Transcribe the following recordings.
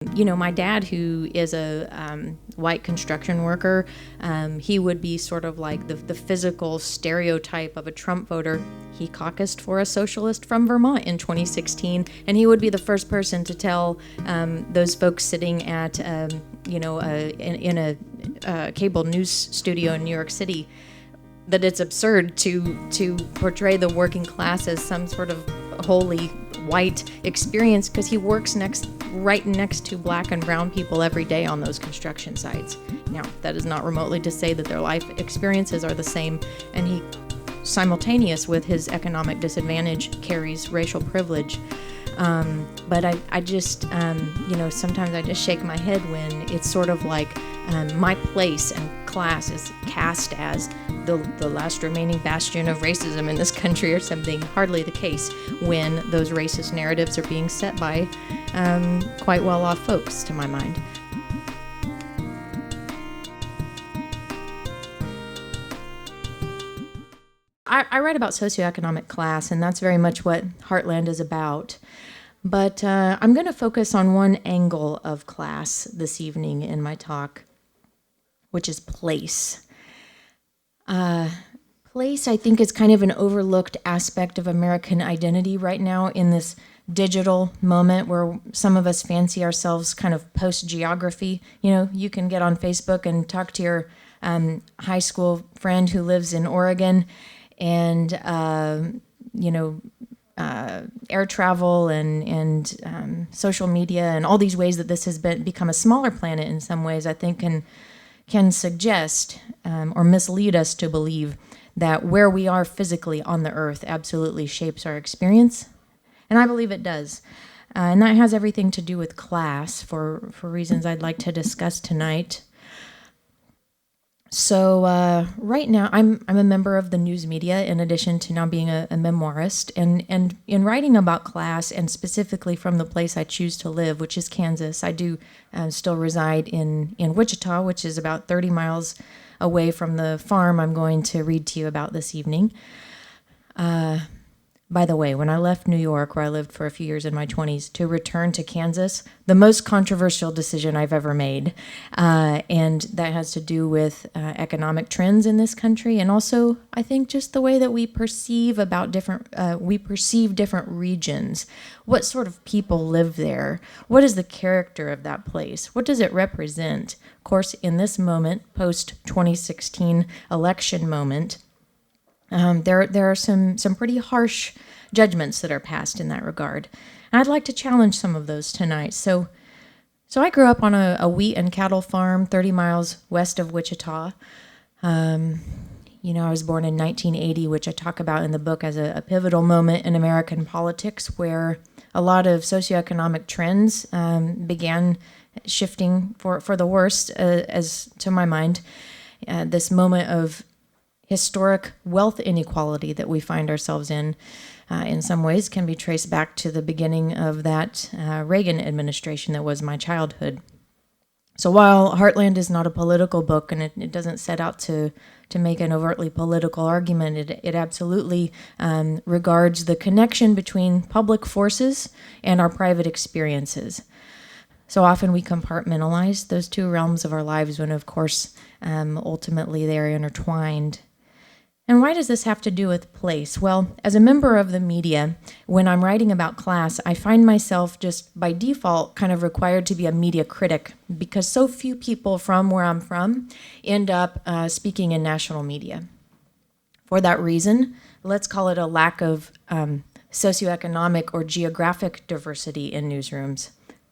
My dad, who is a white construction worker, he would be sort of like the physical stereotype of a Trump voter. He caucused for a socialist from Vermont in 2016, and he would be the first person to tell those folks sitting at, in a cable news studio in New York City that it's absurd to portray the working class as some sort of wholly white experience, because he works right next to black and brown people every day on those construction sites. Now, that is not remotely to say that their life experiences are the same, and he, simultaneous with his economic disadvantage, carries racial privilege. But I just, sometimes I just shake my head when it's sort of like my place and class is cast as the last remaining bastion of racism in this country or something. Hardly the case when those racist narratives are being set by quite well-off folks, to my mind. I write about socioeconomic class, and that's very much what Heartland is about. But I'm going to focus on one angle of class this evening in my talk, which is place. Place, I think, is kind of an overlooked aspect of American identity right now in this digital moment where some of us fancy ourselves kind of post-geography. You can get on Facebook and talk to your high school friend who lives in Oregon, and air travel and social media and all these ways that this has become a smaller planet in some ways, I think can suggest or mislead us to believe that where we are physically on the earth absolutely shapes our experience. And I believe it does. And that has everything to do with class for reasons I'd like to discuss tonight. So right now, I'm a member of the news media in addition to now being a memoirist. And in writing about class, and specifically from the place I choose to live, which is Kansas, I do still reside in Wichita, which is about 30 miles away from the farm I'm going to read to you about this evening. By the way, when I left New York, where I lived for a few years in my 20s, to return to Kansas, the most controversial decision I've ever made. And that has to do with economic trends in this country, and also, I think, just the way that we perceive different regions. What sort of people live there? What is the character of that place? What does it represent? Of course, in this moment, post-2016 election moment, there are some pretty harsh judgments that are passed in that regard. And I'd like to challenge some of those tonight. So I grew up on a wheat and cattle farm 30 miles west of Wichita. I was born in 1980, which I talk about in the book as a pivotal moment in American politics, where a lot of socioeconomic trends began shifting for the worst, as to my mind. This moment of historic wealth inequality that we find ourselves in some ways, can be traced back to the beginning of that Reagan administration that was my childhood. So while Heartland is not a political book, and it doesn't set out to make an overtly political argument, it absolutely regards the connection between public forces and our private experiences. So often we compartmentalize those two realms of our lives when, of course, ultimately they are intertwined. And why does this have to do with place? Well, as a member of the media, when I'm writing about class, I find myself just by default kind of required to be a media critic, because so few people from where I'm from end up speaking in national media. For that reason, let's call it a lack of socioeconomic or geographic diversity in newsrooms.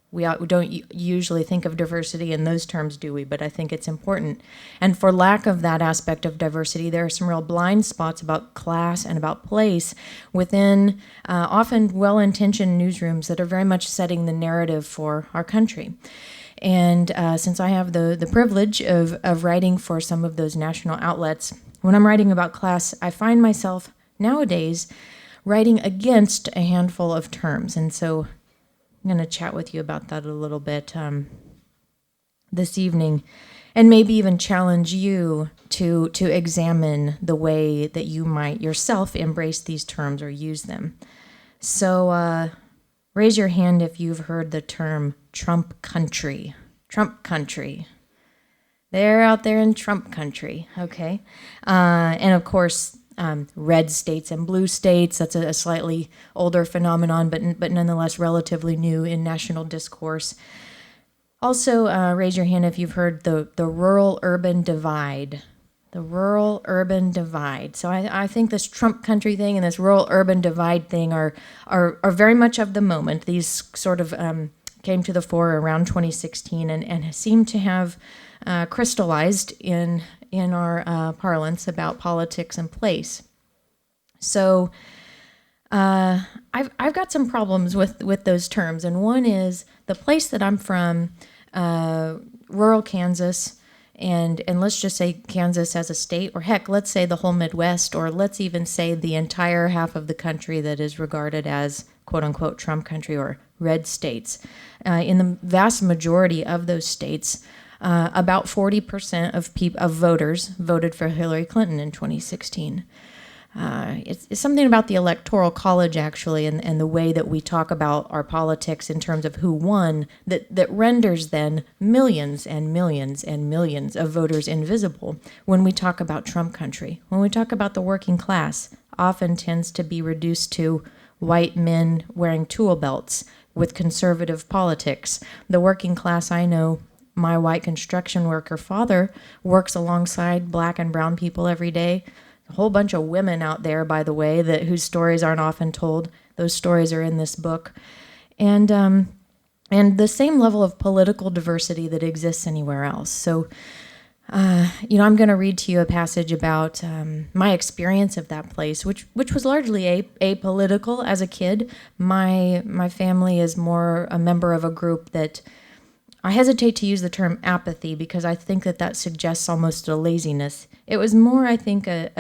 We don't usually think of diversity in those terms, do we? But I think it's important. And for lack of that aspect of diversity, there are some real blind spots about class and about place within often well-intentioned newsrooms that are very much setting the narrative for our country. And since I have the privilege of writing for some of those national outlets, when I'm writing about class, I find myself nowadays writing against a handful of terms. And so I'm going to chat with you about that a little bit this evening, and maybe even challenge you to examine the way that you might yourself embrace these terms or use them. So raise your hand if you've heard the term Trump country. Trump country. They're out there in Trump country, okay? And of course, red states and blue states, that's a slightly older phenomenon, but nonetheless relatively new in national discourse. Also, raise your hand if you've heard the rural-urban divide. The rural-urban divide. So I think this Trump country thing and this rural-urban divide thing are very much of the moment. These sort of came to the fore around 2016 and seem to have crystallized in our parlance about politics and place. So I've got some problems with those terms, and one is the place that I'm from, rural Kansas, and let's just say Kansas as a state, or heck, let's say the whole Midwest, or let's even say the entire half of the country that is regarded as quote-unquote Trump country or red states. In the vast majority of those states, about 40% of voters voted for Hillary Clinton in 2016. It's something about the Electoral College, actually, and the way that we talk about our politics in terms of who won that renders then millions and millions and millions of voters invisible when we talk about Trump country. When we talk about the working class, often tends to be reduced to white men wearing tool belts with conservative politics. The working class I know, my white construction worker father works alongside black and brown people every day. A whole bunch of women out there, by the way, whose stories aren't often told. Those stories are in this book. And the same level of political diversity that exists anywhere else. So, I'm going to read to you a passage about my experience of that place, which was largely apolitical as a kid. My family is more a member of a group that I hesitate to use the term apathy because I think that suggests almost a laziness. It was more, I think, an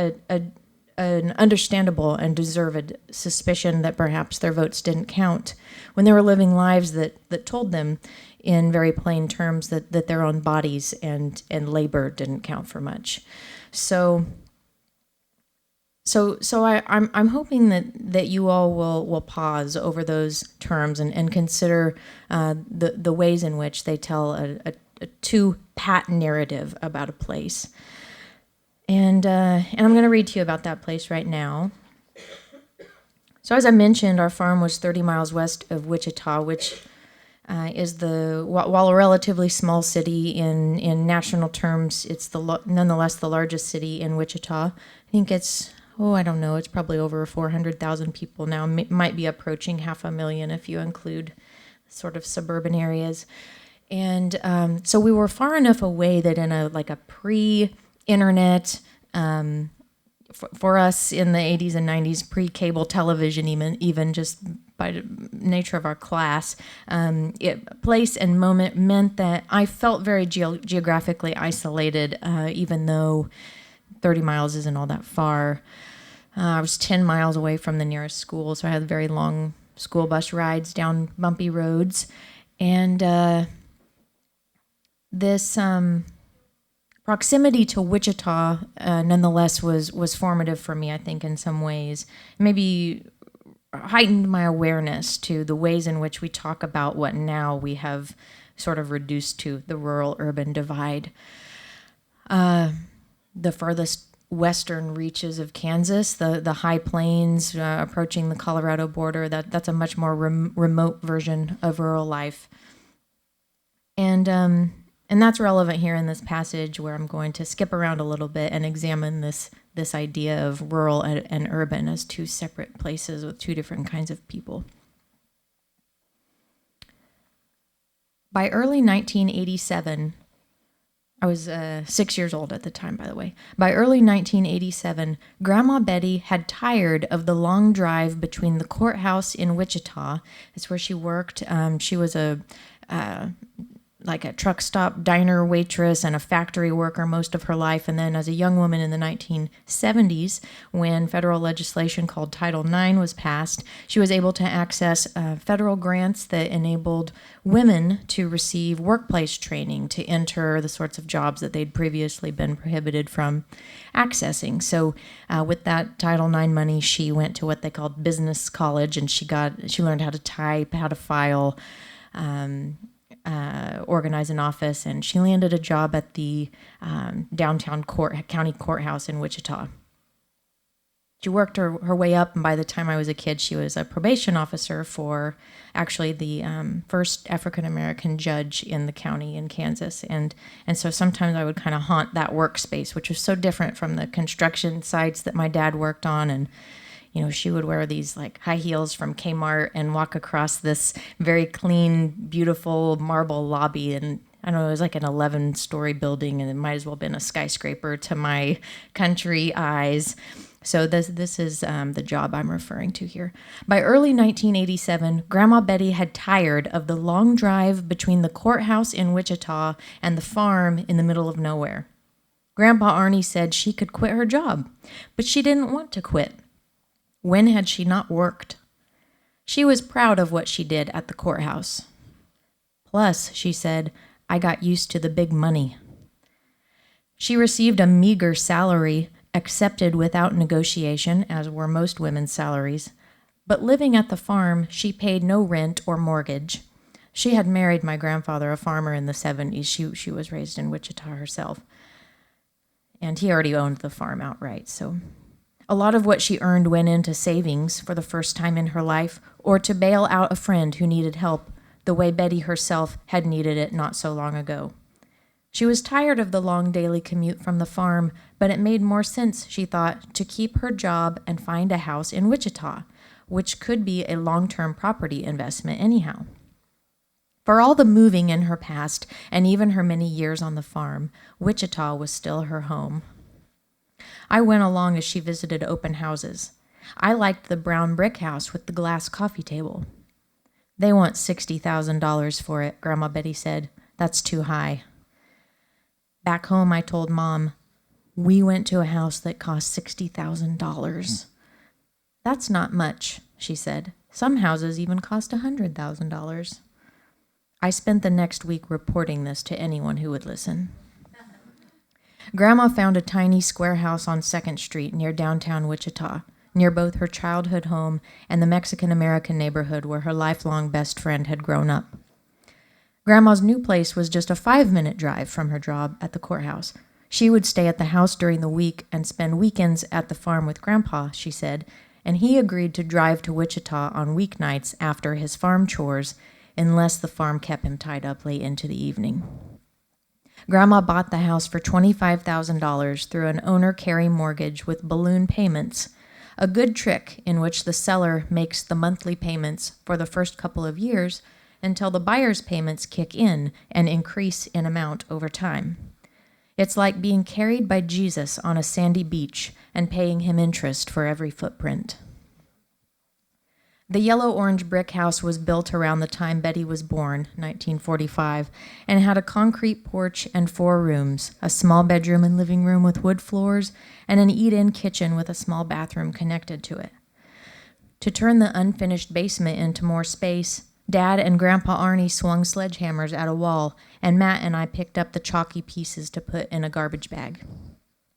understandable and deserved suspicion that perhaps their votes didn't count when they were living lives that told them in very plain terms that their own bodies and labor didn't count for much. So I'm hoping that you all will pause over those terms and consider the ways in which they tell a too pat narrative about a place. And I'm going to read to you about that place right now. So as I mentioned, our farm was 30 miles west of Wichita, which is while a relatively small city in national terms, it's nonetheless the largest city in Wichita. I think it's, I don't know, it's probably over 400,000 people now. Might be approaching 500,000 if you include sort of suburban areas. And so we were far enough away that in a pre-internet, for us in the 80s and 90s, pre-cable television, even just by the nature of our class, place and moment meant that I felt very geographically isolated, even though 30 miles isn't all that far. I was 10 miles away from the nearest school, so I had very long school bus rides down bumpy roads. And this proximity to Wichita, nonetheless, was formative for me, I think, in some ways. Maybe heightened my awareness to the ways in which we talk about what now we have sort of reduced to the rural-urban divide. The furthest western reaches of Kansas, the high plains approaching the Colorado border, that's a much more remote version of rural life. And that's relevant here in this passage where I'm going to skip around a little bit and examine this idea of rural and urban as two separate places with two different kinds of people. By early 1987, I was 6 years old at the time, by the way. By early 1987, Grandma Betty had tired of the long drive between the courthouse in Wichita. That's where she worked. She was a truck stop diner waitress and a factory worker most of her life. And then as a young woman in the 1970s, when federal legislation called Title IX was passed, she was able to access federal grants that enabled women to receive workplace training to enter the sorts of jobs that they'd previously been prohibited from accessing. So with that Title IX money, she went to what they called business college, and she learned how to type, how to file, organize an office, and she landed a job at the downtown county courthouse in Wichita. She worked her way up, and by the time I was a kid, she was a probation officer for actually the first African-American judge in the county in Kansas. And so sometimes I would kind of haunt that workspace, which was so different from the construction sites that my dad worked on. And, you know, she would wear these like high heels from Kmart and walk across this very clean, beautiful marble lobby. And I don't know, it was like an 11-story building, and it might as well have been a skyscraper to my country eyes. So this is the job I'm referring to here. By early 1987, Grandma Betty had tired of the long drive between the courthouse in Wichita and the farm in the middle of nowhere. Grandpa Arnie said she could quit her job, but she didn't want to quit. When had she not worked? She was proud of what she did at the courthouse. Plus, she said, I got used to the big money. She received a meager salary, accepted without negotiation, as were most women's salaries. But living at the farm, she paid no rent or mortgage. She had married my grandfather, a farmer in the 70s. She was raised in Wichita herself. And he already owned the farm outright. So a lot of what she earned went into savings for the first time in her life, or to bail out a friend who needed help, the way Betty herself had needed it not so long ago. She was tired of the long daily commute from the farm, but it made more sense, she thought, to keep her job and find a house in Wichita, which could be a long-term property investment anyhow. For all the moving in her past, and even her many years on the farm, Wichita was still her home. I went along as she visited open houses. I liked the brown brick house with the glass coffee table. They want $60,000 for it, Grandma Betty said. That's too high. Back home, I told Mom, we went to a house that cost $60,000. That's not much, she said. Some houses even cost $100,000. I spent the next week reporting this to anyone who would listen. Grandma found a tiny square house on 2nd Street near downtown Wichita, near both her childhood home and the Mexican-American neighborhood where her lifelong best friend had grown up. Grandma's new place was just a 5-minute drive from her job at the courthouse. She would stay at the house during the week and spend weekends at the farm with Grandpa, she said, and he agreed to drive to Wichita on weeknights after his farm chores, unless the farm kept him tied up late into the evening. Grandma bought the house for $25,000 through an owner-carry mortgage with balloon payments, a good trick in which the seller makes the monthly payments for the first couple of years until the buyer's payments kick in and increase in amount over time. It's like being carried by Jesus on a sandy beach and paying him interest for every footprint. The yellow-orange brick house was built around the time Betty was born, 1945, and had a concrete porch and 4 rooms, a small bedroom and living room with wood floors, and an eat-in kitchen with a small bathroom connected to it. To turn the unfinished basement into more space, Dad and Grandpa Arnie swung sledgehammers at a wall, and Matt and I picked up the chalky pieces to put in a garbage bag.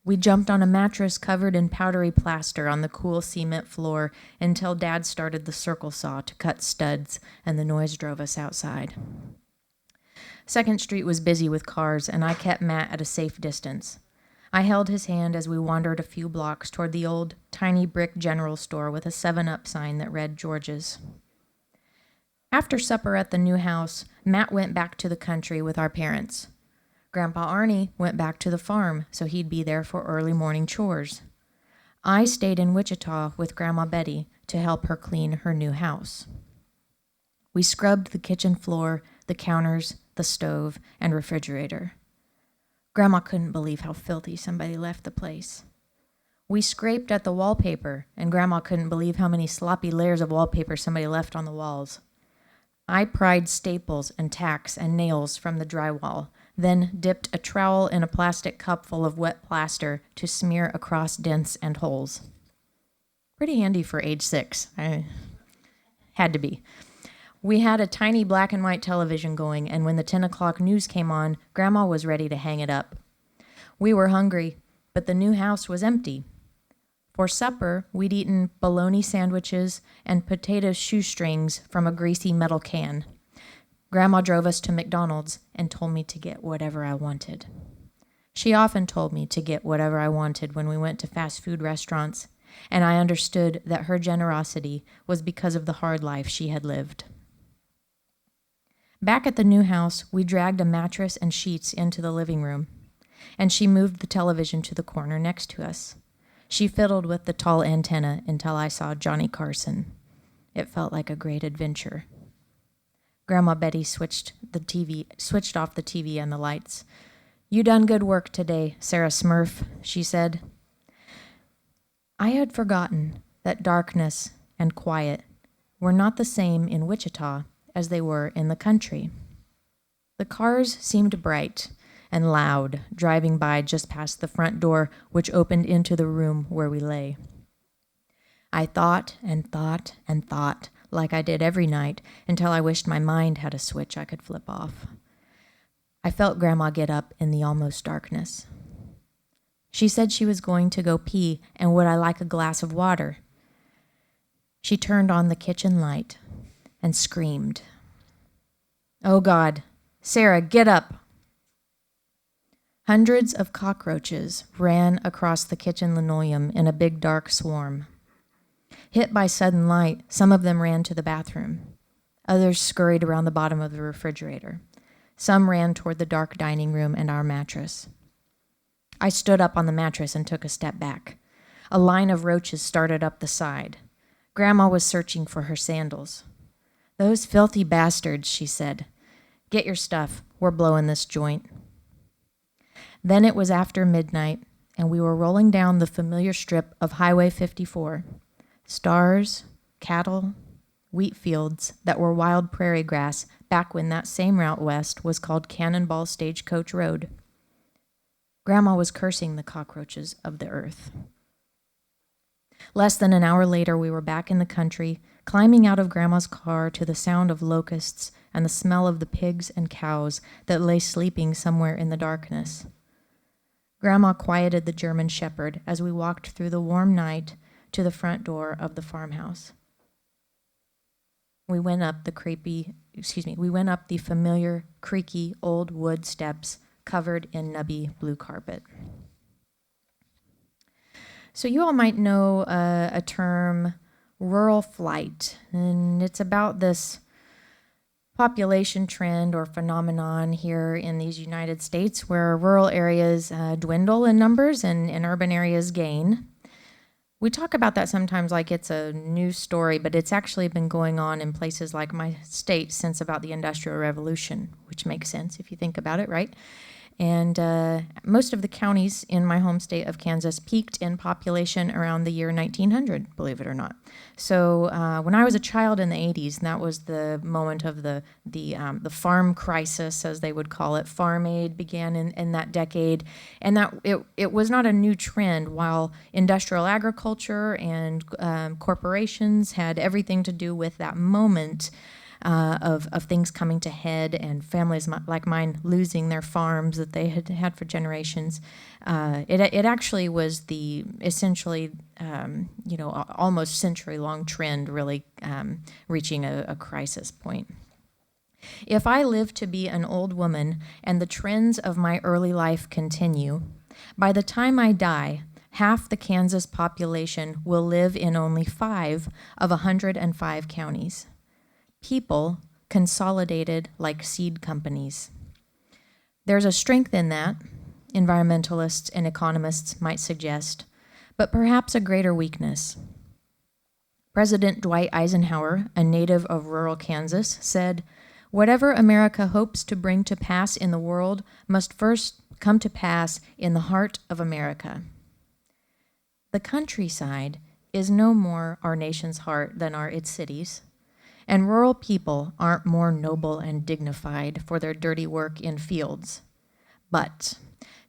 We jumped on a mattress covered in powdery plaster on the cool cement floor until Dad started the circle saw to cut studs, and the noise drove us outside. 2nd Street was busy with cars, and I kept Matt at a safe distance. I held his hand as we wandered a few blocks toward the old, tiny brick general store with a 7-Up sign that read George's. After supper at the new house, Matt went back to the country with our parents. Grandpa Arnie went back to the farm, so he'd be there for early morning chores. I stayed in Wichita with Grandma Betty to help her clean her new house. We scrubbed the kitchen floor, the counters, the stove, and refrigerator. Grandma couldn't believe how filthy somebody left the place. We scraped at the wallpaper, and Grandma couldn't believe how many sloppy layers of wallpaper somebody left on the walls. I pried staples and tacks and nails from the drywall, then dipped a trowel in a plastic cup full of wet plaster to smear across dents and holes. Pretty handy for age 6. I had to be. We had a tiny black and white television going, and when the 10 o'clock news came on, Grandma was ready to hang it up. We were hungry, but the new house was empty. For supper, we'd eaten bologna sandwiches and potato shoestrings from a greasy metal can. Grandma drove us to McDonald's and told me to get whatever I wanted. She often told me to get whatever I wanted when we went to fast food restaurants, and I understood that her generosity was because of the hard life she had lived. Back at the new house, we dragged a mattress and sheets into the living room, and she moved the television to the corner next to us. She fiddled with the tall antenna until I saw Johnny Carson. It felt like a great adventure. Grandma Betty switched off the TV and the lights. "You done good work today, Sarah Smurf," she said. I had forgotten that darkness and quiet were not the same in Wichita as they were in the country. The cars seemed bright and loud, driving by just past the front door, which opened into the room where we lay. I thought and thought and thought, like I did every night, until I wished my mind had a switch I could flip off. I felt Grandma get up in the almost darkness. She said she was going to go pee, and would I like a glass of water? She turned on the kitchen light and screamed. "Oh God, Sarah, get up!" Hundreds of cockroaches ran across the kitchen linoleum in a big dark swarm. Hit by sudden light, some of them ran to the bathroom. Others scurried around the bottom of the refrigerator. Some ran toward the dark dining room and our mattress. I stood up on the mattress and took a step back. A line of roaches started up the side. Grandma was searching for her sandals. "Those filthy bastards," she said. "Get your stuff. We're blowing this joint." Then it was after midnight, and we were rolling down the familiar strip of Highway 54. Stars, cattle, wheat fields that were wild prairie grass back when that same route west was called Cannonball Stagecoach Road. Grandma was cursing the cockroaches of the earth. Less than an hour later, we were back in the country, climbing out of Grandma's car to the sound of locusts and the smell of the pigs and cows that lay sleeping somewhere in the darkness. Grandma quieted the German shepherd as we walked through the warm night to the front door of the farmhouse. We went up the familiar, creaky old wood steps covered in nubby blue carpet. So you all might know a term, rural flight, and it's about this population trend or phenomenon here in these United States where rural areas dwindle in numbers and urban areas gain. We talk about that sometimes like it's a news story, but it's actually been going on in places like my state since about the Industrial Revolution, which makes sense if you think about it, right? And most of the counties in my home state of Kansas peaked in population around the year 1900, believe it or not. So when I was a child in the 80s, and that was the moment of the farm crisis, as they would call it. Farm aid began in that decade, and that it was not a new trend. While industrial agriculture and corporations had everything to do with that moment, of things coming to head and families like mine losing their farms that they had had for generations. It actually was the essentially, almost century-long trend really reaching a crisis point. If I live to be an old woman and the trends of my early life continue, by the time I die, half the Kansas population will live in only 5 of 105 counties. People consolidated like seed companies. There's a strength in that, environmentalists and economists might suggest, but perhaps a greater weakness. President Dwight Eisenhower, a native of rural Kansas, said, "Whatever America hopes to bring to pass in the world must first come to pass in the heart of America." The countryside is no more our nation's heart than are its cities. And rural people aren't more noble and dignified for their dirty work in fields. But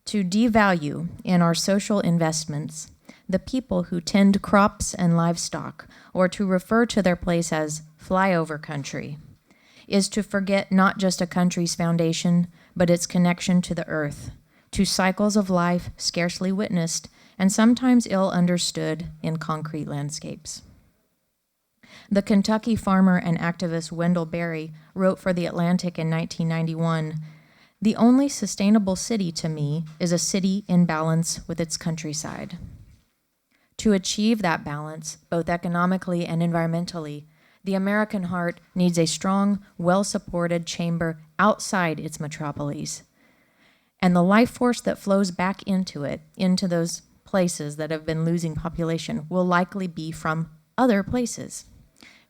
to devalue in our social investments the people who tend crops and livestock, or to refer to their place as flyover country, is to forget not just a country's foundation, but its connection to the earth, to cycles of life scarcely witnessed and sometimes ill understood in concrete landscapes. The Kentucky farmer and activist Wendell Berry wrote for The Atlantic in 1991, "The only sustainable city to me is a city in balance with its countryside." To achieve that balance, both economically and environmentally, the American heart needs a strong, well-supported chamber outside its metropolis. And the life force that flows back into it, into those places that have been losing population, will likely be from other places.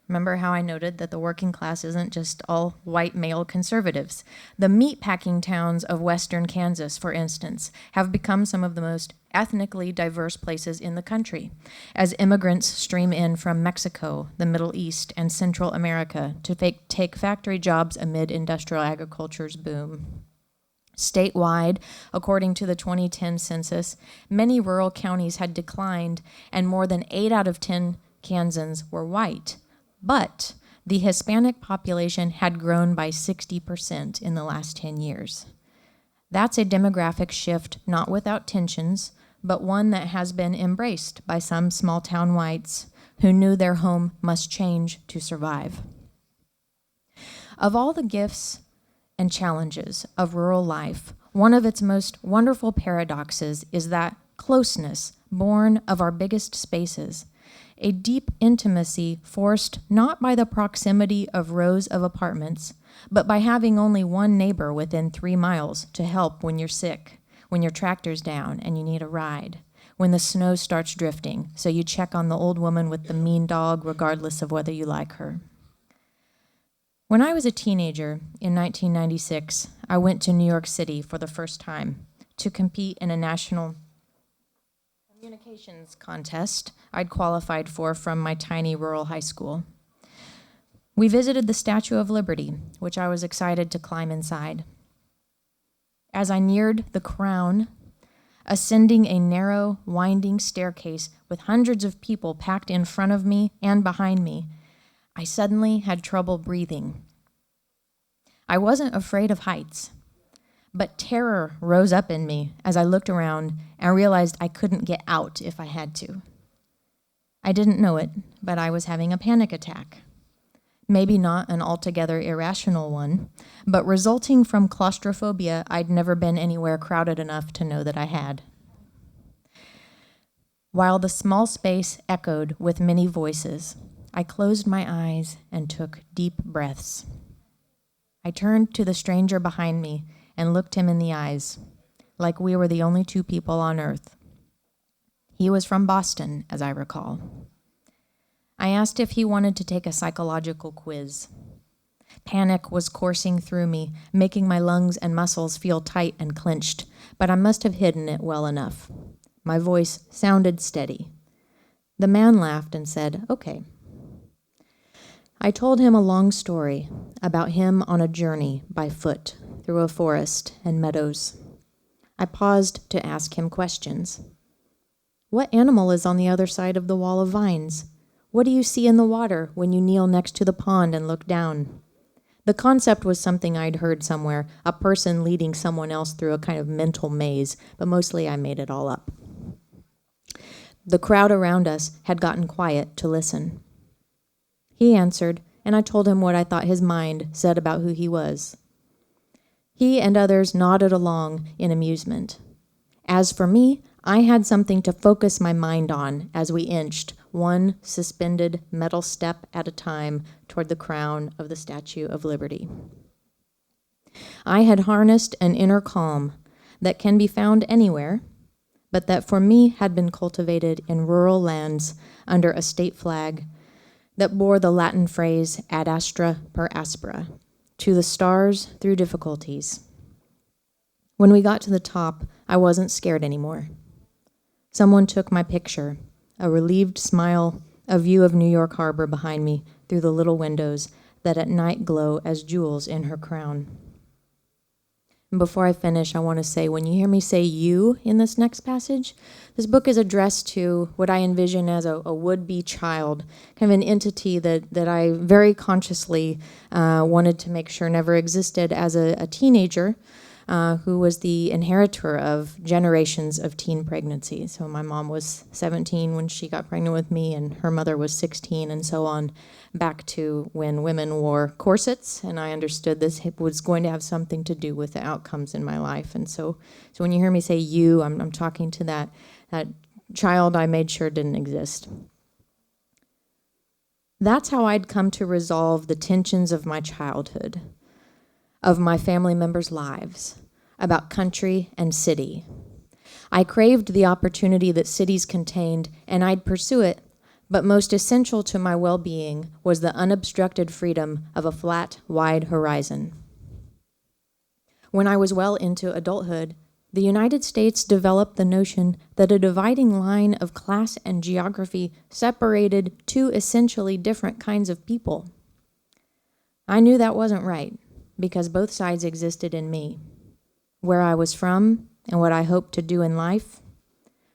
Remember how I noted that the working class isn't just all white male conservatives. The meatpacking towns of western Kansas, for instance, have become some of the most ethnically diverse places in the country, as immigrants stream in from Mexico, the Middle East, and Central America to take factory jobs amid industrial agriculture's boom. Statewide, according to the 2010 census, many rural counties had declined, and more than 8 out of 10 Kansans were white. But the Hispanic population had grown by 60% in the last 10 years. That's a demographic shift not without tensions, but one that has been embraced by some small-town whites who knew their home must change to survive. Of all the gifts and challenges of rural life, one of its most wonderful paradoxes is that closeness born of our biggest spaces, a deep intimacy forced not by the proximity of rows of apartments, but by having only one neighbor within 3 miles to help when you're sick, when your tractor's down and you need a ride, when the snow starts drifting, so you check on the old woman with the mean dog regardless of whether you like her. When I was a teenager in 1996, I went to New York City for the first time to compete in a national communications contest I'd qualified for from my tiny rural high school. We visited the Statue of Liberty, which I was excited to climb inside. As I neared the crown, ascending a narrow, winding staircase with hundreds of people packed in front of me and behind me, I suddenly had trouble breathing. I wasn't afraid of heights, but terror rose up in me as I looked around and realized I couldn't get out if I had to. I didn't know it, but I was having a panic attack. Maybe not an altogether irrational one, but resulting from claustrophobia I'd never been anywhere crowded enough to know that I had. While the small space echoed with many voices, I closed my eyes and took deep breaths. I turned to the stranger behind me and looked him in the eyes, like we were the only 2 people on earth. He was from Boston, as I recall. I asked if he wanted to take a psychological quiz. Panic was coursing through me, making my lungs and muscles feel tight and clenched, but I must have hidden it well enough. My voice sounded steady. The man laughed and said, "Okay." I told him a long story about him on a journey by foot through a forest and meadows. I paused to ask him questions. What animal is on the other side of the wall of vines? What do you see in the water when you kneel next to the pond and look down? The concept was something I'd heard somewhere, a person leading someone else through a kind of mental maze, but mostly I made it all up. The crowd around us had gotten quiet to listen. He answered, and I told him what I thought his mind said about who he was. He and others nodded along in amusement. As for me, I had something to focus my mind on as we inched, one suspended metal step at a time, toward the crown of the Statue of Liberty. I had harnessed an inner calm that can be found anywhere, but that for me had been cultivated in rural lands under a state flag that bore the Latin phrase ad astra per aspera, to the stars through difficulties. When we got to the top, I wasn't scared anymore. Someone took my picture, a relieved smile, a view of New York Harbor behind me through the little windows that at night glow as jewels in her crown. And before I finish, I want to say, when you hear me say you in this next passage, this book is addressed to what I envision as a would-be child, kind of an entity that I very consciously wanted to make sure never existed as a teenager, who was the inheritor of generations of teen pregnancy. So my mom was 17 when she got pregnant with me, and her mother was 16, and so on, back to when women wore corsets, and I understood this was going to have something to do with the outcomes in my life. And so when you hear me say you, I'm talking to that child I made sure didn't exist. That's how I'd come to resolve the tensions of my childhood, of my family members' lives, about country and city. I craved the opportunity that cities contained, and I'd pursue it, but most essential to my well-being was the unobstructed freedom of a flat, wide horizon. When I was well into adulthood, the United States developed the notion that a dividing line of class and geography separated two essentially different kinds of people. I knew that wasn't right, because both sides existed in me. Where I was from and what I hoped to do in life,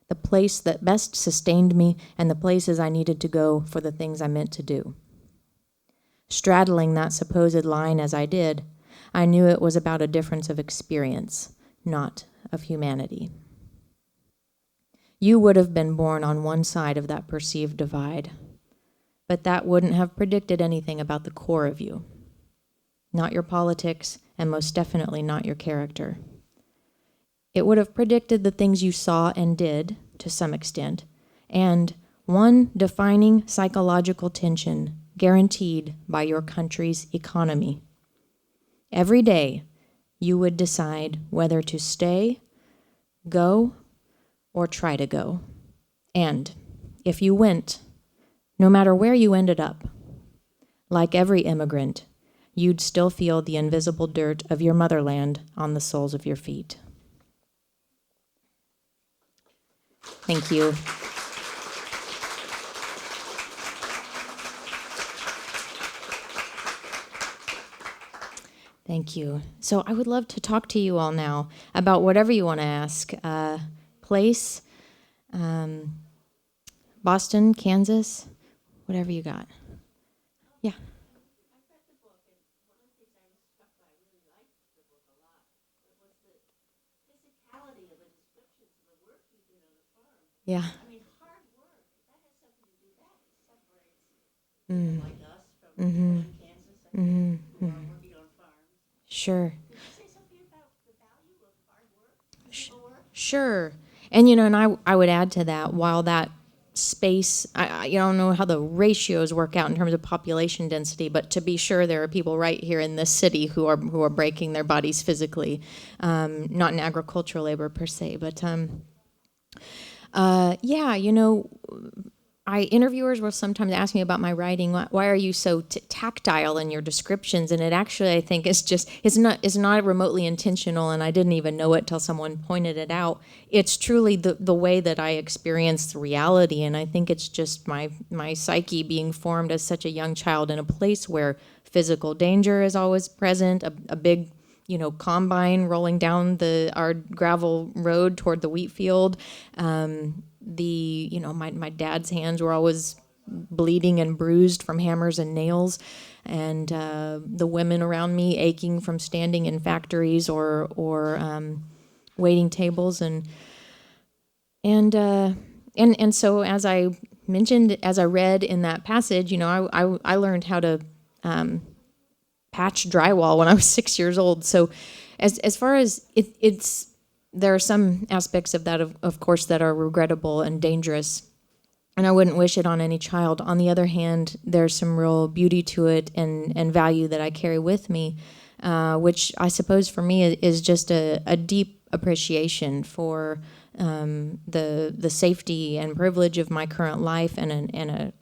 the place that best sustained me, and the places I needed to go for the things I meant to do. Straddling that supposed line as I did, I knew it was about a difference of experience, not of humanity. You would have been born on one side of that perceived divide, but that wouldn't have predicted anything about the core of you. Not your politics, and most definitely not your character. It would have predicted the things you saw and did, to some extent, and one defining psychological tension guaranteed by your country's economy. Every day, you would decide whether to stay, go, or try to go. And if you went, no matter where you ended up, like every immigrant, you'd still feel the invisible dirt of your motherland on the soles of your feet. Thank you. Thank you. So I would love to talk to you all now about whatever you want to ask. Place, Boston, Kansas, whatever you got. Yeah. Yeah. I mean, hard work, that has something to do, that separates like us from people in Kansas and who are working on farms. Sure. Did you say something about the value of hard work, physical work? Sure. And, and I would add to that, while that space, I don't know how the ratios work out in terms of population density, but to be sure, there are people right here in this city who are breaking their bodies physically, not in agricultural labor per se, but interviewers will sometimes ask me about my writing. Why are you so tactile in your descriptions? And it actually, I think, it's not remotely intentional, and I didn't even know it till someone pointed it out. It's truly the way that I experience reality, and I think it's just my psyche being formed as such a young child in a place where physical danger is always present, a big combine rolling down our gravel road toward the wheat field. My dad's hands were always bleeding and bruised from hammers and nails, and the women around me aching from standing in factories or waiting tables, and so, as I mentioned, as I read in that passage, I learned how to patch drywall when I was 6 years old. So as far as there are some aspects of that, of course, that are regrettable and dangerous, and I wouldn't wish it on any child. On the other hand, there's some real beauty to it and value that I carry with me, which I suppose for me is just a deep appreciation for the safety and privilege of my current life, and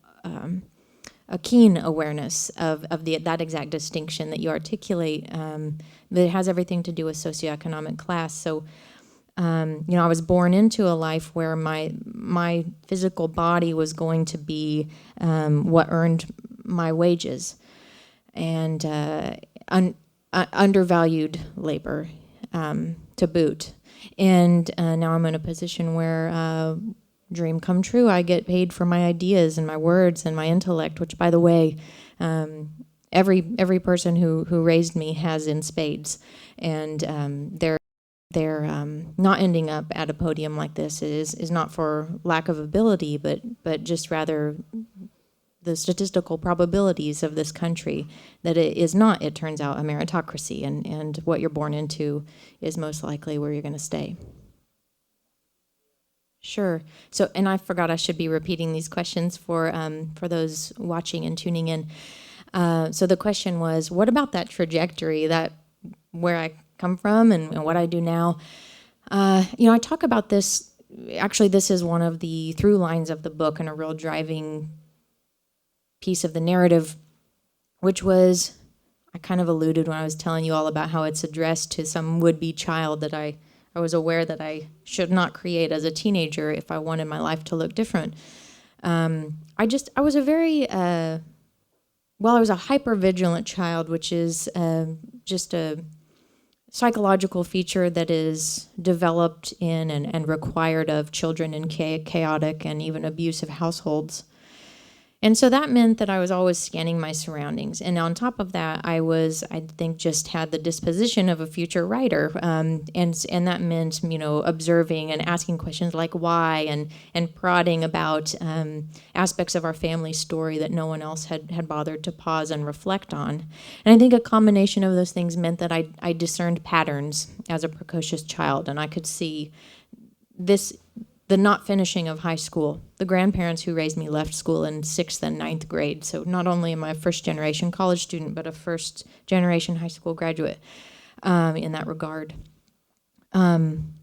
a keen awareness of that exact distinction that you articulate, that has everything to do with socioeconomic class. So, I was born into a life where my physical body was going to be what earned my wages, and undervalued labor to boot. And now I'm in a position where dream come true. I get paid for my ideas and my words and my intellect, which, by the way, every person who raised me has in spades. And they're they're not ending up at a podium like this is not for lack of ability, but just rather the statistical probabilities of this country that it is not, it turns out, a meritocracy, and what you're born into is most likely where you're going to stay. Sure. So, and I forgot I should be repeating these questions for those watching and tuning in. So the question was, what about that trajectory, that where I come from and what I do now? I talk about this. Actually, this is one of the through lines of the book and a real driving piece of the narrative, which was, I kind of alluded when I was telling you all about how it's addressed to some would-be child that I was aware that I should not create as a teenager if I wanted my life to look different. I was a very, I was a hypervigilant child, which is just a psychological feature that is developed in and required of children in chaotic and even abusive households. And so that meant that I was always scanning my surroundings. And on top of that, I think, just had the disposition of a future writer. And that meant, observing and asking questions like why, and prodding about aspects of our family story that no one else had bothered to pause and reflect on. And I think a combination of those things meant that I discerned patterns as a precocious child, and I could see the not finishing of high school. The grandparents who raised me left school in 6th and 9th grade. So not only am I a first-generation college student, but a first-generation high school graduate in that regard. And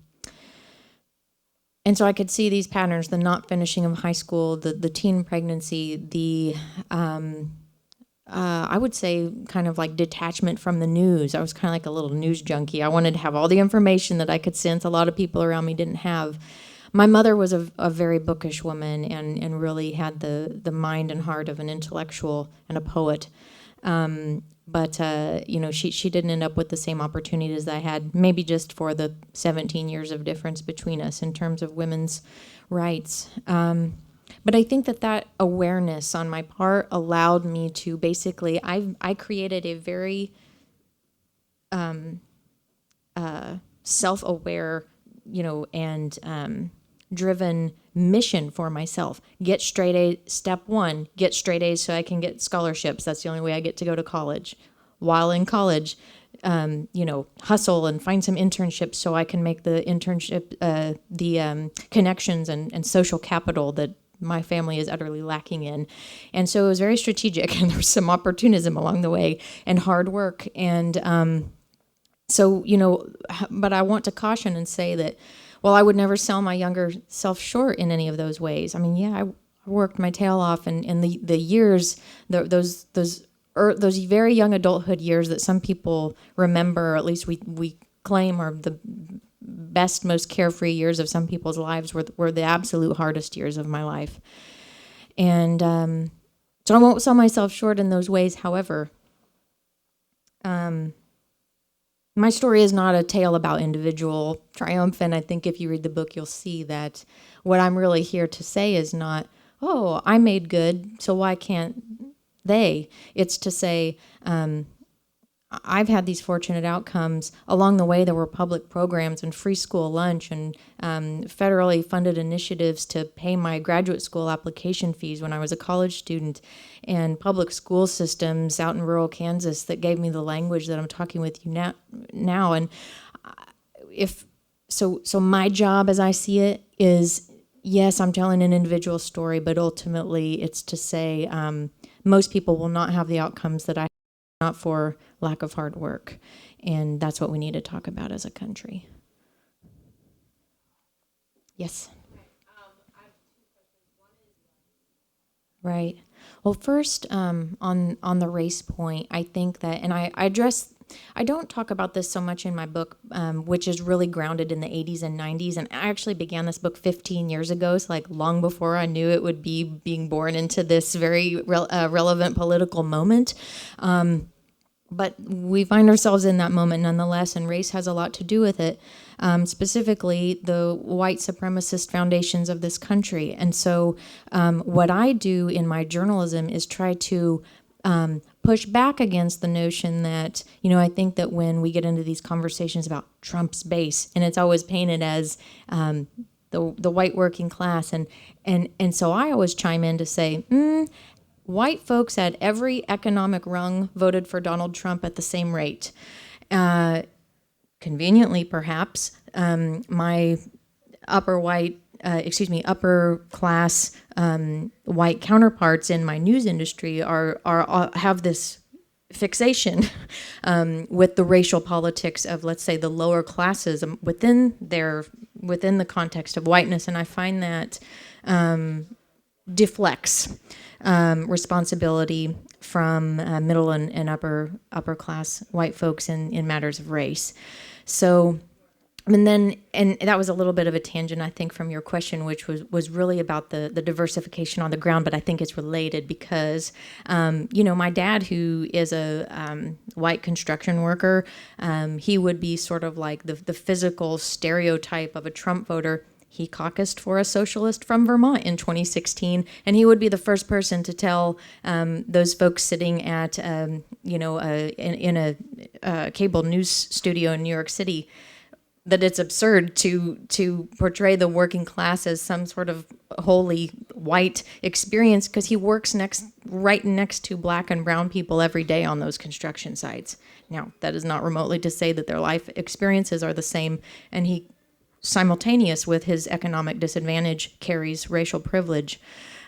so I could see these patterns, the not finishing of high school, the teen pregnancy, the, I would say, kind of like detachment from the news. I was kind of like a little news junkie. I wanted to have all the information that I could sense a lot of people around me didn't have. My mother was a very bookish woman and really had the mind and heart of an intellectual and a poet. But she didn't end up with the same opportunities I had, maybe just for the 17 years of difference between us in terms of women's rights. But I think that awareness on my part allowed me to basically, I created a very self-aware, and driven mission for myself. Get straight A's, step one, get straight A's so I can get scholarships. That's the only way I get to go to college. While in college, hustle and find some internships so I can make the internship, connections and social capital that my family is utterly lacking in. And so it was very strategic, and there was some opportunism along the way and hard work. And but I want to caution and say that, well, I would never sell my younger self short in any of those ways. I mean, yeah, I worked my tail off, and the years, those very young adulthood years that some people remember, or at least we claim are the best, most carefree years of some people's lives, were the absolute hardest years of my life. And so I won't sell myself short in those ways. However, my story is not a tale about individual triumph, and I think if you read the book, you'll see that what I'm really here to say is not, oh, I made good, so why can't they? It's to say, I've had these fortunate outcomes. Along the way, there were public programs and free school lunch and federally funded initiatives to pay my graduate school application fees when I was a college student, and public school systems out in rural Kansas that gave me the language that I'm talking with you now. And so my job, as I see it, is, yes, I'm telling an individual story, but ultimately it's to say most people will not have the outcomes that I have, not for lack of hard work. And that's what we need to talk about as a country. Yes? I have 2 questions. One is... Right. Well, first, on the race point, I think that, and I don't talk about this so much in my book, which is really grounded in the 80s and 90s. And I actually began this book 15 years ago, so like long before I knew it would be being born into this very relevant political moment. But we find ourselves in that moment nonetheless, and race has a lot to do with it, specifically the white supremacist foundations of this country. And so what I do in my journalism is try to push back against the notion that, I think that when we get into these conversations about Trump's base, and it's always painted as the white working class, and so I always chime in to say, white folks at every economic rung voted for Donald Trump at the same rate. Conveniently, perhaps, my upper class white counterparts in my news industry have this fixation with the racial politics of, let's say, the lower classes within the context of whiteness, and I find that deflects responsibility from middle and upper class white folks in matters of race. So, and that was a little bit of a tangent, I think, from your question, which was really about the diversification on the ground, but I think it's related because, my dad, who is a white construction worker, he would be sort of like the physical stereotype of a Trump voter. He caucused for a socialist from Vermont in 2016, and he would be the first person to tell those folks sitting at, in a cable news studio in New York City that it's absurd to portray the working class as some sort of wholly white experience, because he works right next to black and brown people every day on those construction sites. Now, that is not remotely to say that their life experiences are the same, and he, simultaneous with his economic disadvantage, carries racial privilege.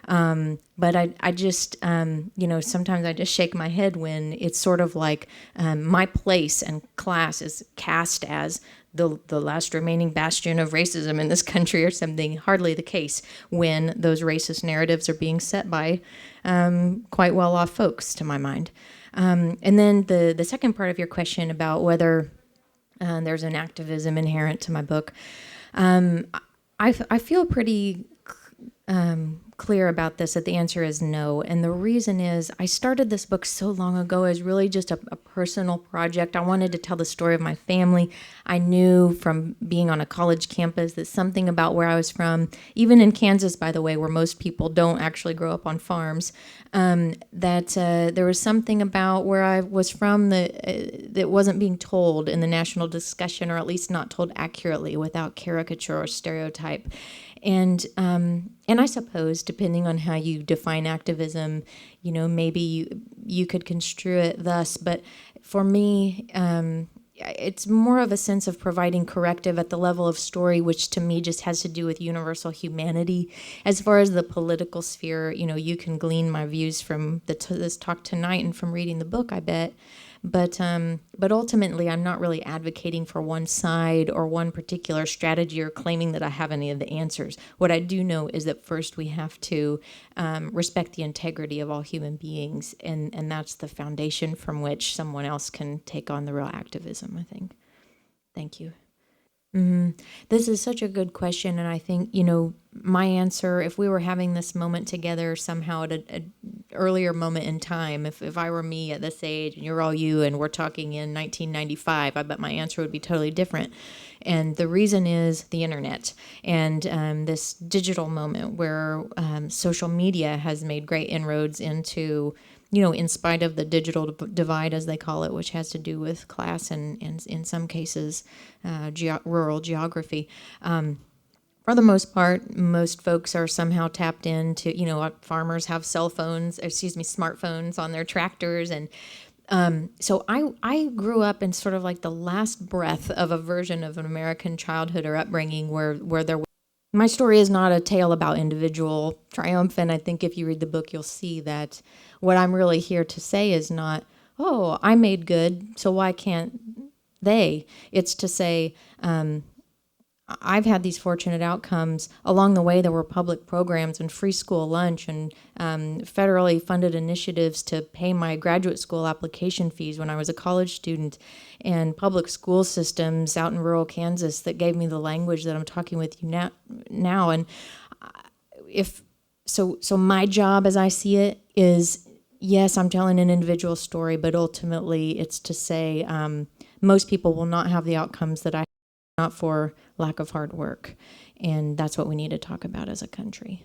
But I just, sometimes I just shake my head when it's sort of like my place and class is cast as the last remaining bastion of racism in this country or something. Hardly the case when those racist narratives are being set by quite well-off folks, to my mind. And then the second part of your question about whether there's an activism inherent to my book, I feel pretty clear about this, that the answer is no. And the reason is I started this book so long ago as really just a personal project. I wanted to tell the story of my family. I knew from being on a college campus that something about where I was from, even in Kansas, by the way, where most people don't actually grow up on farms, that there was something about where I was from that wasn't being told in the national discussion, or at least not told accurately without caricature or stereotype. And I suppose, depending on how you define activism, maybe you could construe it thus. But for me, it's more of a sense of providing corrective at the level of story, which to me just has to do with universal humanity. As far as the political sphere, you can glean my views from this talk tonight and from reading the book, I bet. But ultimately, I'm not really advocating for one side or one particular strategy or claiming that I have any of the answers. What I do know is that first we have to respect the integrity of all human beings, and that's the foundation from which someone else can take on the real activism, I think. Thank you. This is such a good question, and I think, my answer, if we were having this moment together somehow at an earlier moment in time, if I were me at this age and you're all you and we're talking in 1995, I bet my answer would be totally different. And the reason is the internet and this digital moment where social media has made great inroads into, in spite of the digital divide, as they call it, which has to do with class and in some cases, rural geography. For the most part, most folks are somehow tapped into, farmers have smartphones on their tractors. And so I grew up in sort of like the last breath of a version of an American childhood or upbringing where there was. My story is not a tale about individual triumph, and I think if you read the book, you'll see that what I'm really here to say is not, oh, I made good, so why can't they? It's to say, I've had these fortunate outcomes. Along the way, there were public programs and free school lunch and federally funded initiatives to pay my graduate school application fees when I was a college student, and public school systems out in rural Kansas that gave me the language that I'm talking with you now. And so my job, as I see it, is, yes, I'm telling an individual story, but ultimately it's to say most people will not have the outcomes that I have, not for lack of hard work. And that's what we need to talk about as a country.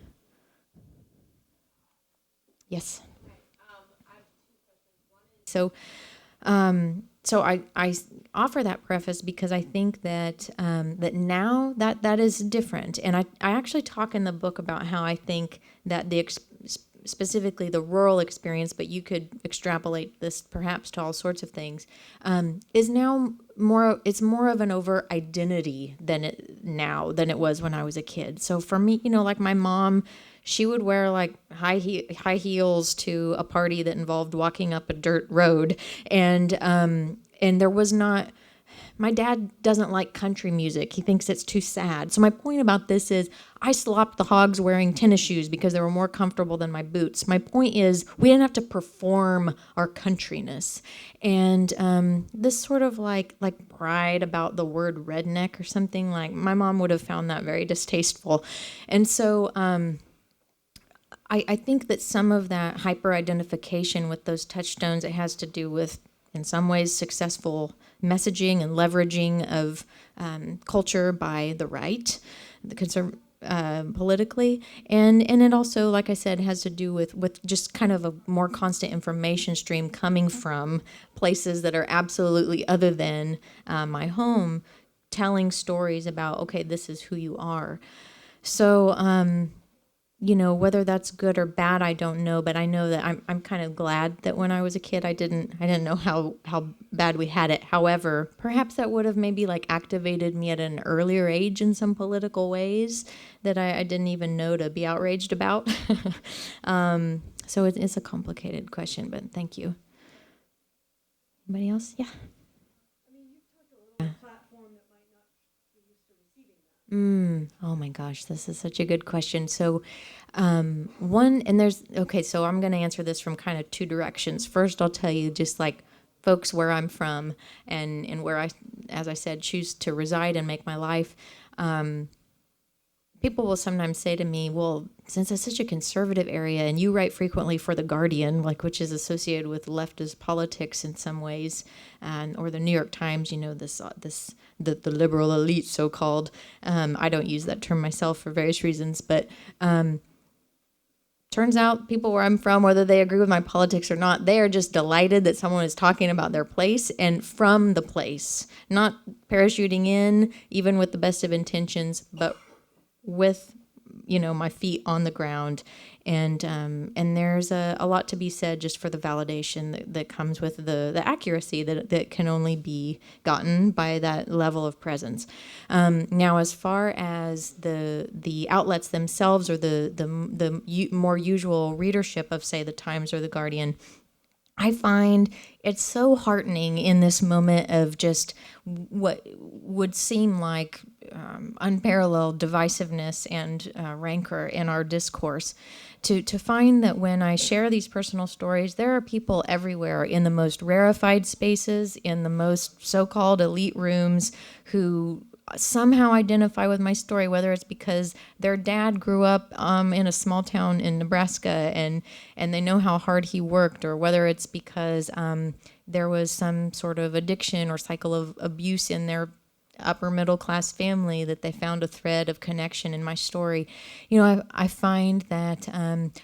Yes? So, so I offer that preface because I think that that now that is different, and I actually talk in the book about how I think that specifically the rural experience, but you could extrapolate this perhaps to all sorts of things, is now it's more of an overt identity than it was when I was a kid. So for me, like my mom, she would wear like high heels to a party that involved walking up a dirt road, and there was not. My dad doesn't like country music. He thinks it's too sad. So my point about this is I slopped the hogs wearing tennis shoes because they were more comfortable than my boots. My point is we didn't have to perform our countryness. And this sort of like pride about the word redneck or something, like my mom would have found that very distasteful. And so I think that some of that hyper-identification with those touchstones, it has to do with, in some ways, successful messaging and leveraging of culture by the right, politically, and it also, like I said, has to do with just kind of a more constant information stream coming from places that are absolutely other than my home, telling stories about, okay, this is who you are. So whether that's good or bad, I don't know, but I know that I'm kind of glad that when I was a kid, I didn't know how bad we had it. However, perhaps that would have maybe like activated me at an earlier age in some political ways that I didn't even know to be outraged about. So it's a complicated question, but thank you. Anybody else? Yeah. Oh my gosh, this is such a good question. So, so I'm going to answer this from kind of two directions. First, I'll tell you just like folks where I'm from and where I, as I said, choose to reside and make my life. People will sometimes say to me, well, since it's such a conservative area and you write frequently for The Guardian, like which is associated with leftist politics in some ways, or the New York Times, the liberal elite, so-called. I don't use that term myself for various reasons, but turns out people where I'm from, whether they agree with my politics or not, they are just delighted that someone is talking about their place and from the place, not parachuting in, even with the best of intentions, but with my feet on the ground, and there's a lot to be said just for the validation that comes with the accuracy that can only be gotten by that level of presence. Now, as far as the outlets themselves or the more usual readership of, say, the Times or the Guardian, I find it's so heartening in this moment of just what would seem like unparalleled divisiveness and rancor in our discourse, to find that when I share these personal stories, there are people everywhere in the most rarefied spaces, in the most so-called elite rooms, who somehow identify with my story, whether it's because their dad grew up in a small town in Nebraska and they know how hard he worked, or whether it's because there was some sort of addiction or cycle of abuse in their upper middle class family that they found a thread of connection in my story. I find that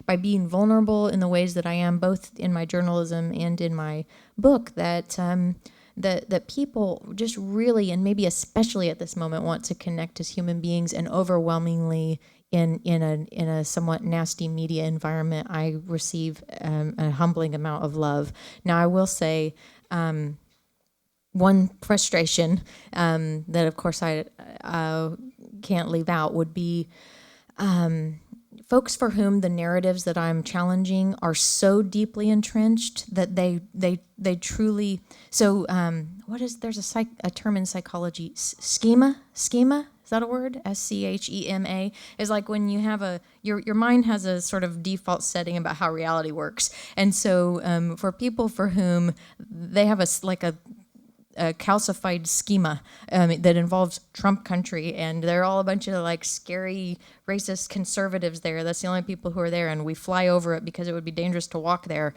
by being vulnerable in the ways that I am, both in my journalism and in my book, that people just really, and maybe especially at this moment, want to connect as human beings, and overwhelmingly in a somewhat nasty media environment, I receive a humbling amount of love. Now, I will say one frustration that, of course, I can't leave out would be folks for whom the narratives that I'm challenging are so deeply entrenched that they truly. So there's a term in psychology, schema. Is that a word? SCHEMA is like when you have your mind has a sort of default setting about how reality works, and so for people for whom they have a calcified schema that involves Trump country, and they're all a bunch of like scary racist conservatives there. That's the only people who are there, and we fly over it because it would be dangerous to walk there.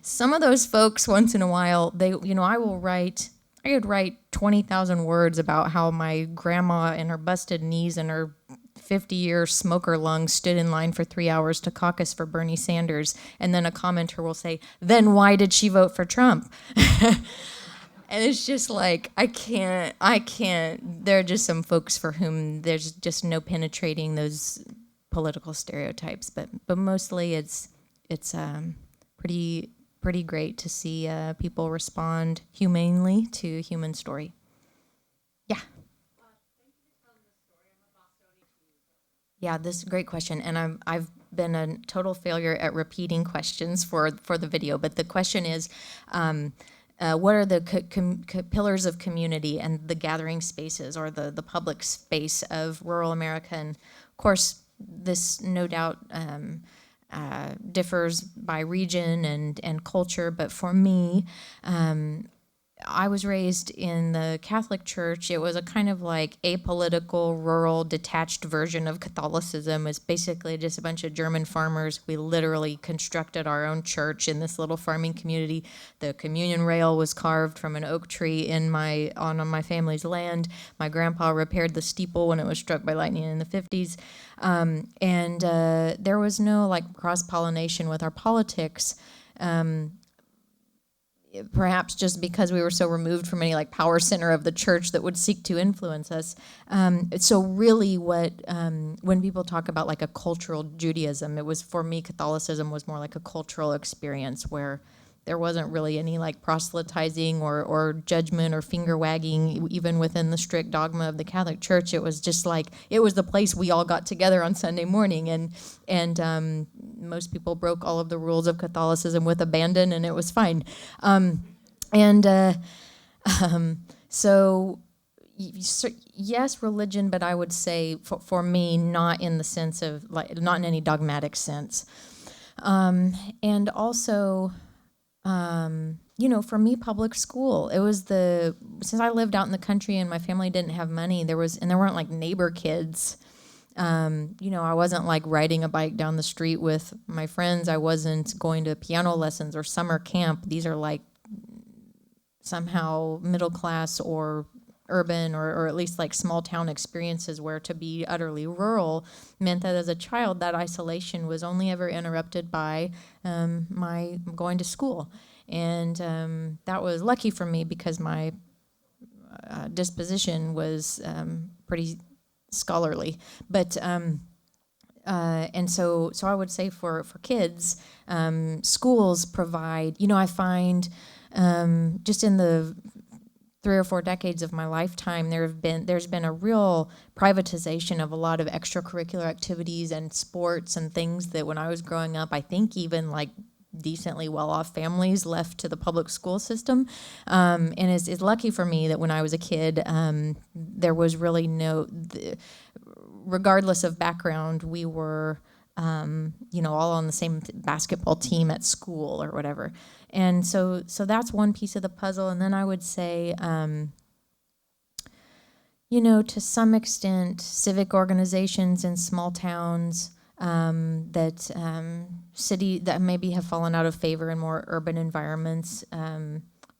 Some of those folks, once in a while, I could write 20,000 words about how my grandma and her busted knees and her 50-year smoker lungs stood in line for 3 hours to caucus for Bernie Sanders, and then a commenter will say, then why did she vote for Trump? And it's just like, I can't. There are just some folks for whom there's just no penetrating those political stereotypes, but mostly it's pretty great to see people respond humanely to a human story. Yeah. Yeah, this is a great question, and I've been a total failure at repeating questions for the video, but the question is, what are the pillars of community and the gathering spaces or the public space of rural America? And of course, this no doubt differs by region and culture, but for me, I was raised in the Catholic Church. It was a kind of like apolitical, rural, detached version of Catholicism. It's basically just a bunch of German farmers. We literally constructed our own church in this little farming community. The communion rail was carved from an oak tree on my family's land. My grandpa repaired the steeple when it was struck by lightning in the 50s. And there was no like cross-pollination with our politics. Perhaps just because we were so removed from any like power center of the church that would seek to influence us. So really when people talk about like a cultural Judaism, it was, for me, Catholicism was more like a cultural experience where there wasn't really any like proselytizing or judgment or finger wagging, even within the strict dogma of the Catholic Church. It was just like, it was the place we all got together on Sunday morning, and most people broke all of the rules of Catholicism with abandon, and it was fine. So yes, religion, but I would say for me, not in the sense of like, not in any dogmatic sense, and also. For me, public school, it was since I lived out in the country and my family didn't have money, there weren't like neighbor kids. I wasn't like riding a bike down the street with my friends. I wasn't going to piano lessons or summer camp. These are like somehow middle class or urban or at least like small town experiences, where to be utterly rural meant that as a child that isolation was only ever interrupted by my going to school. And that was lucky for me because my disposition was pretty scholarly. But and so I would say for kids, schools provide, I find just in the 3 or 4 decades of my lifetime, there's been a real privatization of a lot of extracurricular activities and sports and things that when I was growing up, I think even like decently well-off families left to the public school system. And it's lucky for me that when I was a kid, there was really regardless of background, we were all on the same basketball team at school or whatever. And so that's one piece of the puzzle. And then I would say, to some extent, civic organizations in small towns that maybe have fallen out of favor in more urban environments.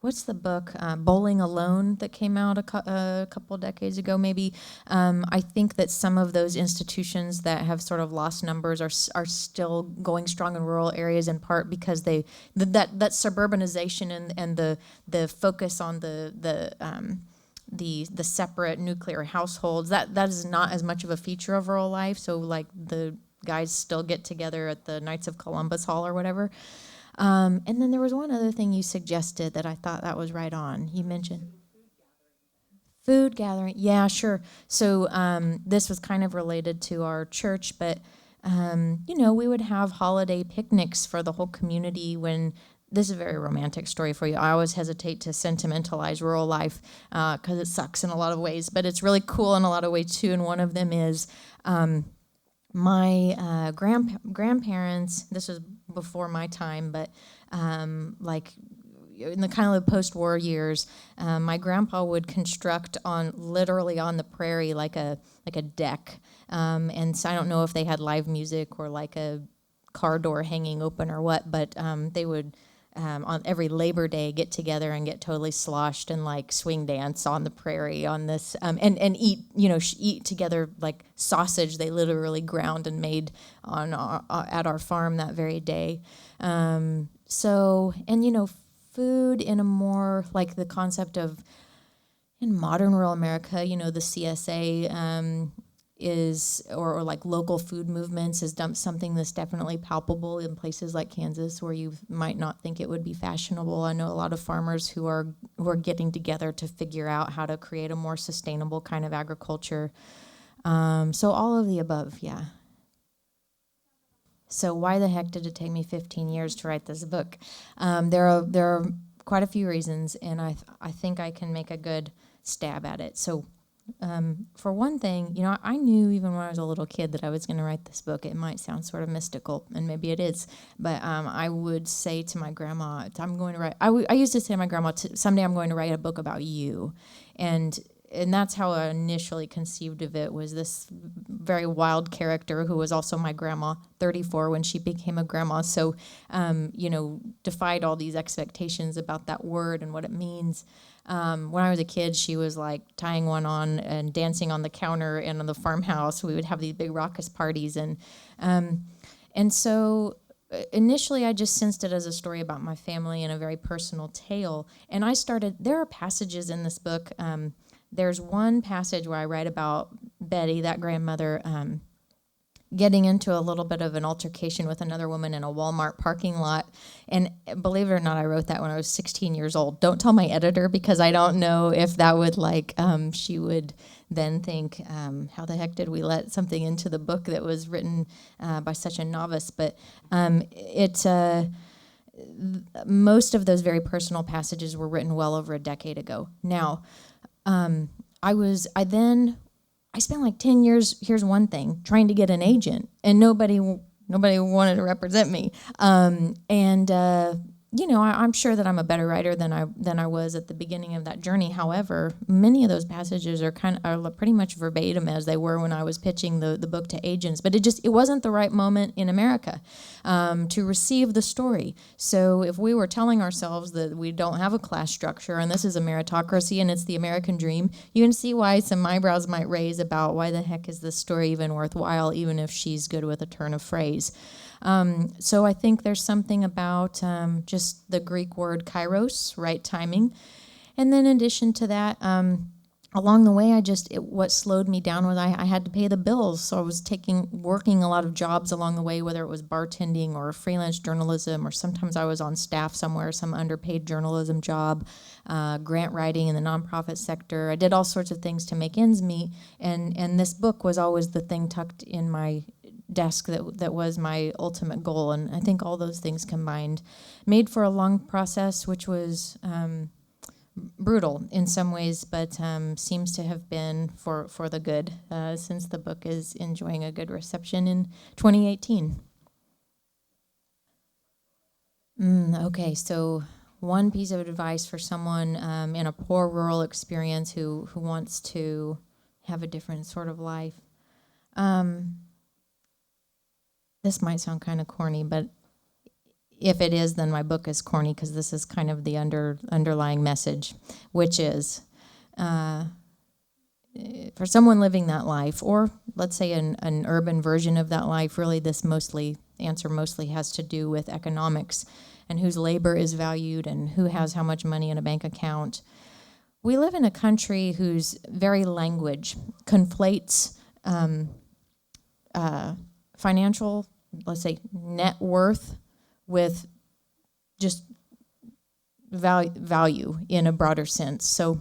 What's the book, Bowling Alone, that came out a couple decades ago, maybe? I think that some of those institutions that have sort of lost numbers are still going strong in rural areas, in part because that suburbanization and the focus on the separate nuclear households, that is not as much of a feature of rural life. So like the guys still get together at the Knights of Columbus Hall or whatever. And then there was one other thing you suggested that I thought that was right on. You mentioned food gathering. Yeah, sure. So this was kind of related to our church, but we would have holiday picnics for the whole community. This is a very romantic story for you. I always hesitate to sentimentalize rural life because it sucks in a lot of ways, but it's really cool in a lot of ways too. And one of them is my grandparents. This was before my time, but like in the kind of the post-war years, my grandpa would construct literally on the prairie like a deck, and so I don't know if they had live music or like a car door hanging open or what, but they would on every Labor Day get together and get totally sloshed and like swing dance on the prairie on this and eat eat together like sausage they literally ground and made on at our farm that very day. Food in a more like the concept of in modern rural America, the CSA is or like local food movements is something that's definitely palpable in places like Kansas where you might not think it would be fashionable. I know a lot of farmers who are getting together to figure out how to create a more sustainable kind of agriculture. So all of the above, yeah. So why the heck did it take me 15 years to write this book? There are quite a few reasons, and I think I can make a good stab at it. So for one thing, I knew even when I was a little kid that I was going to write this book. It might sound sort of mystical, and maybe it is, but I would say to my grandma, I'm going to write, I used to say to my grandma, someday I'm going to write a book about you. And that's how I initially conceived of it, was this very wild character who was also my grandma, 34 when she became a grandma. So, defied all these expectations about that word and what it means. When I was a kid, she was like tying one on and dancing on the counter and on the farmhouse. We would have these big raucous parties. And so initially I just sensed it as a story about my family and a very personal tale. And there are passages in this book. There's one passage where I write about Betty, that grandmother, getting into a little bit of an altercation with another woman in a Walmart parking lot. And believe it or not, I wrote that when I was 16 years old. Don't tell my editor, because I don't know if that would she would then think, how the heck did we let something into the book that was written by such a novice? But most of those very personal passages were written well over a decade ago. Now, I spent like 10 years, here's one thing, trying to get an agent, and nobody wanted to represent me. I'm sure that I'm a better writer than I was at the beginning of that journey. However, many of those passages are pretty much verbatim as they were when I was pitching the book to agents. But it wasn't the right moment in America to receive the story. So if we were telling ourselves that we don't have a class structure and this is a meritocracy and it's the American dream, you can see why some eyebrows might raise about why the heck is this story even worthwhile, even if she's good with a turn of phrase. So I think there's something about just the Greek word kairos, right timing. And then in addition to that, along the way, what slowed me down was I had to pay the bills. So I was working a lot of jobs along the way, whether it was bartending or freelance journalism, or sometimes I was on staff somewhere, some underpaid journalism job, grant writing in the nonprofit sector. I did all sorts of things to make ends meet. And this book was always the thing tucked in my desk that was my ultimate goal. And I think all those things combined made for a long process, which was brutal in some ways, but seems to have been for the good, since the book is enjoying a good reception in 2018. Okay, so one piece of advice for someone in a poor rural experience who wants to have a different sort of life. This might sound kind of corny, but if it is, then my book is corny, because this is kind of the underlying message, which is for someone living that life, or let's say an urban version of that life, really this answer mostly has to do with economics and whose labor is valued and who has how much money in a bank account. We live in a country whose very language conflates financial, let's say, net worth with just value in a broader sense. So,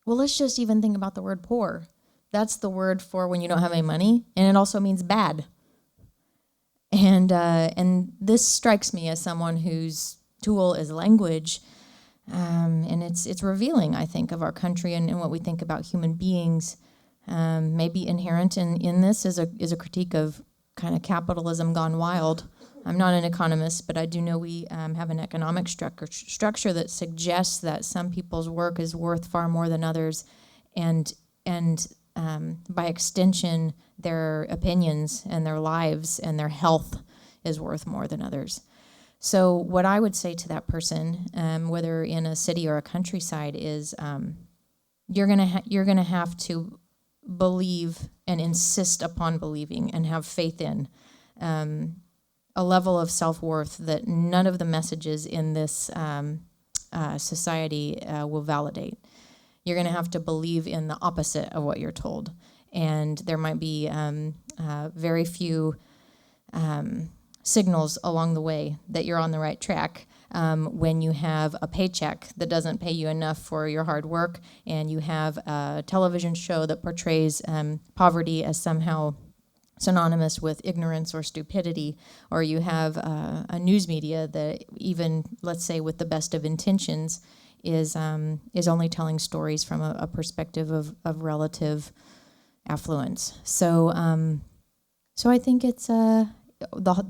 let's just even think about the word poor. That's the word for when you don't have any money, and it also means bad. And this strikes me as someone whose tool is language, and it's revealing, I think, of our country and what we think about human beings. Maybe inherent in this is a critique of kind of capitalism gone wild. I'm not an economist, but I do know we have an economic structure that suggests that some people's work is worth far more than others, and by extension, their opinions and their lives and their health is worth more than others. So what I would say to that person, whether in a city or a countryside, is you're gonna have to believe and insist upon believing and have faith in a level of self-worth that none of the messages in this society will validate. You're going to have to believe in the opposite of what you're told. And there might be very few signals along the way that you're on the right track when you have a paycheck that doesn't pay you enough for your hard work, and you have a television show that portrays poverty as somehow synonymous with ignorance or stupidity, or you have a news media that, even, let's say, with the best of intentions, is only telling stories from a perspective of relative affluence. So I think it's the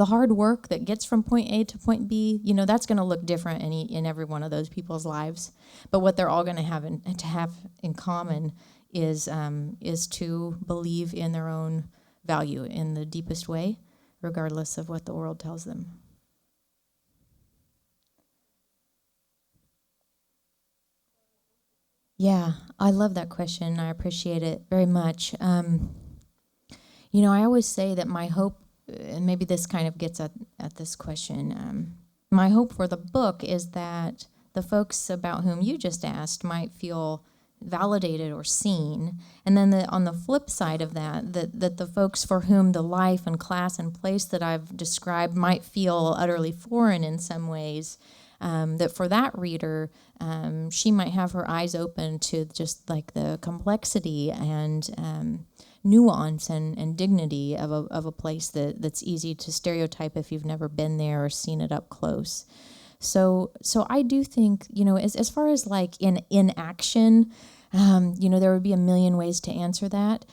hard work that gets from point A to point B. That's going to look different in every one of those people's lives. But what they're all going to have in common is to believe in their own value in the deepest way, regardless of what the world tells them. Yeah, I love that question. I appreciate it very much. I always say that my hope, and maybe this kind of gets at this question, my hope for the book is that the folks about whom you just asked might feel validated or seen, and then on the flip side of that the folks for whom the life and class and place that I've described might feel utterly foreign in some ways, that for that reader, she might have her eyes open to just like the complexity and nuance and dignity of a place that's easy to stereotype if you've never been there or seen it up close. So I do think, as far as like in action, there would be a million ways to answer that.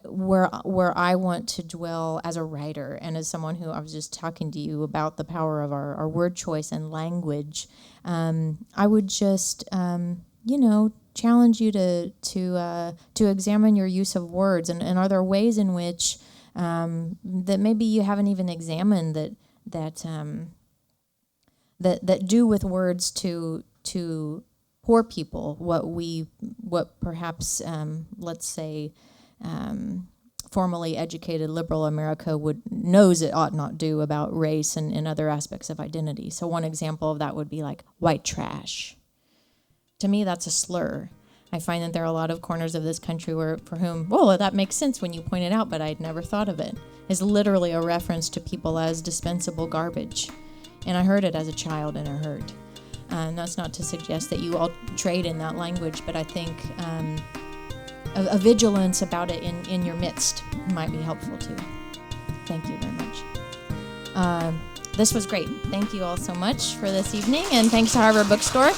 Where I want to dwell as a writer and as someone who, I was just talking to you about the power of our word choice and language, I would just challenge you to examine your use of words, and are there ways in which that maybe you haven't even examined that do with words to poor people what perhaps let's say formally educated liberal America knows it ought not do about race and other aspects of identity. So one example of that would be like white trash. To me, that's a slur. I find that there are a lot of corners of this country for whom, well, that makes sense when you point it out, but I'd never thought of it. It's literally a reference to people as dispensable garbage. And I heard it as a child, and it hurt. And that's not to suggest that you all trade in that language, but I think a vigilance about it in your midst might be helpful too. Thank you very much. This was great. Thank you all so much for this evening, and thanks to Harvard Bookstore.